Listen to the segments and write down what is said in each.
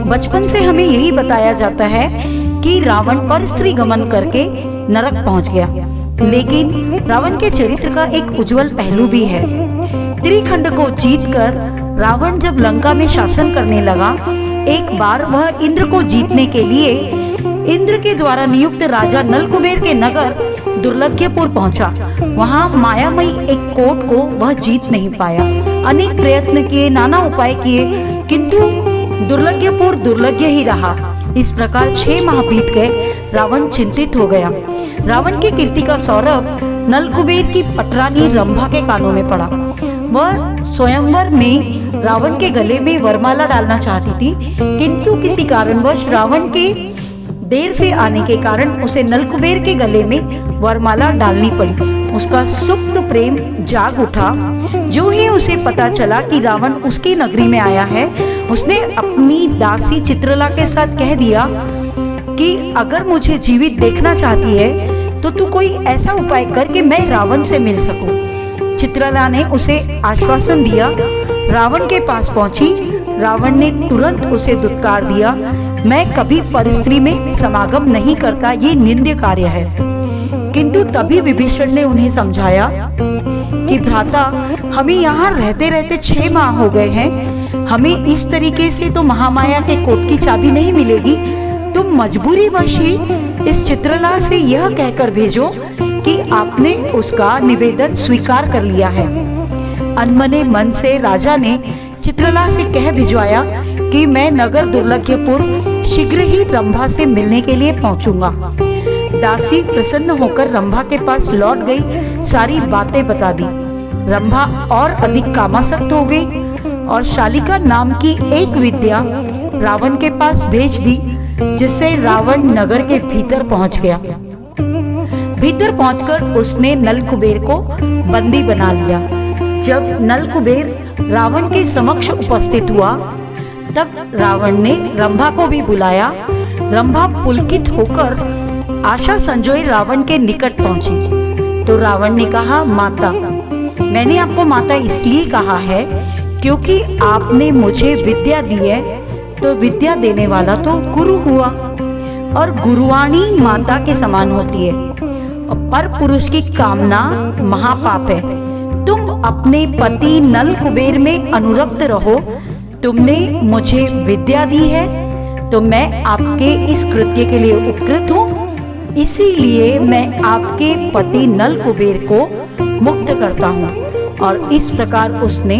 बचपन से हमें यही बताया जाता है कि रावण पर स्त्री गमन करके नरक पहुंच गया, लेकिन रावण के चरित्र का एक उज्जवल पहलू भी है। त्रिखंड को जीतकर रावण जब लंका में शासन करने लगा, एक बार वह इंद्र को जीतने के लिए इंद्र के द्वारा नियुक्त राजा नलकुबेर के नगर दुर्लभपुर पहुंचा। वहां मायामयी एक कोट को वह जीत नहीं पाया। अनेक प्रयत्न किए, नाना उपाय किए, किंतु दुर्लभपुर दुर्लभ ही रहा। इस प्रकार 6 माह बीत गए। रावण चिंतित हो गया। रावण की कीर्ति का सौरभ नलकुबेर की पटरानी रंभा के कानों में पड़ा। वह स्वयंवर में रावण के गले में वरमाला डालना चाहती थी, किंतु किसी कारणवश रावण के देर से आने के कारण उसे नलकुबेर के गले में वरमाला डालनी पड़ी। उसका सुप्त प्रेम जाग उठा। जो ही उसे पता चला कि रावण उसकी नगरी में आया है, उसने अपनी दासी चित्रला के साथ कह दिया कि अगर मुझे जीवित देखना चाहती है तो तू कोई ऐसा उपाय कर कि मैं रावण से मिल सकूं। चित्रला ने उसे आश्वासन दिया। रावण के पास पहुंची। रावण ने तुरंत उसे दुत्कार दिया, मैं कभी परस्त्री में समागम नहीं करता, ये निंद्य कार्य है। किंतु तभी विभीषण ने उन्हें समझाया कि भ्राता, हमें यहाँ रहते रहते 6 माह हो गए हैं। हमें इस तरीके से तो महामाया के कोट की चाबी नहीं मिलेगी। तुम मजबूरी वश ही इस चित्रला से यह कहकर भेजो कि आपने उसका निवेदन स्वीकार कर लिया है। अनमने मन से राजा ने चित्रला से कह भिजवाया कि मैं नगर दुर्लभपुर शीघ्र ही रंभा से मिलने के लिए पहुंचूंगा। दासी प्रसन्न होकर रंभा के पास लौट गई, सारी बातें बता दी। रंभा और अधिक कामासक्त हो गई और शालिका नाम की एक विद्या रावण के पास भेज दी, जिससे रावण नगर के भीतर पहुंच गया। भीतर पहुंचकर उसने नलकुबेर को बंदी बना लिया। जब नलकुबेर रावण के समक्ष उपस्थित हुआ, तब रावण ने रंभा को भी बुलाया। रंभा पुलकित होकर आशा संजोए रावण के निकट पहुंची तो रावण ने कहा, माता, मैंने आपको माता इसलिए कहा है क्योंकि आपने मुझे विद्या दी है, तो विद्या देने वाला तो गुरु हुआ और गुरुवाणी माता के समान होती है। और पर पुरुष की कामना महापाप है। तुम अपने पति नलकुबेर में अनुरक्त रहो। तुमने मुझे विद्या दी है तो मैं आपके इस कृत्य के लिए उपकृत हूँ, इसीलिए मैं आपके पति नलकुबेर को मुक्त करता हूँ। और इस प्रकार उसने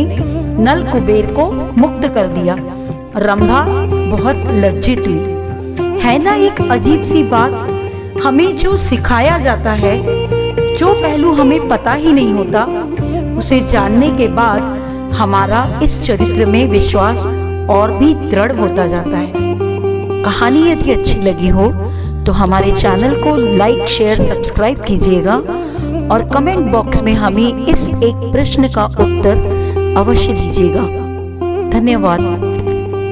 नलकुबेर को मुक्त कर दिया। रंभा बहुत लज्जित हुई। है ना एक अजीब सी बात, हमें जो सिखाया जाता है, जो पहलू हमें पता ही नहीं होता, उसे जानने के बाद हमारा इस चरित्र में विश्वास और भी दृढ़ होता जाता है। कहानी यदि अच्छी लगी हो तो हमारे चैनल को लाइक, शेयर, सब्सक्राइब कीजिएगा और कमेंट बॉक्स में हमें इस एक प्रश्न का उत्तर अवश्य दीजिएगा। धन्यवाद।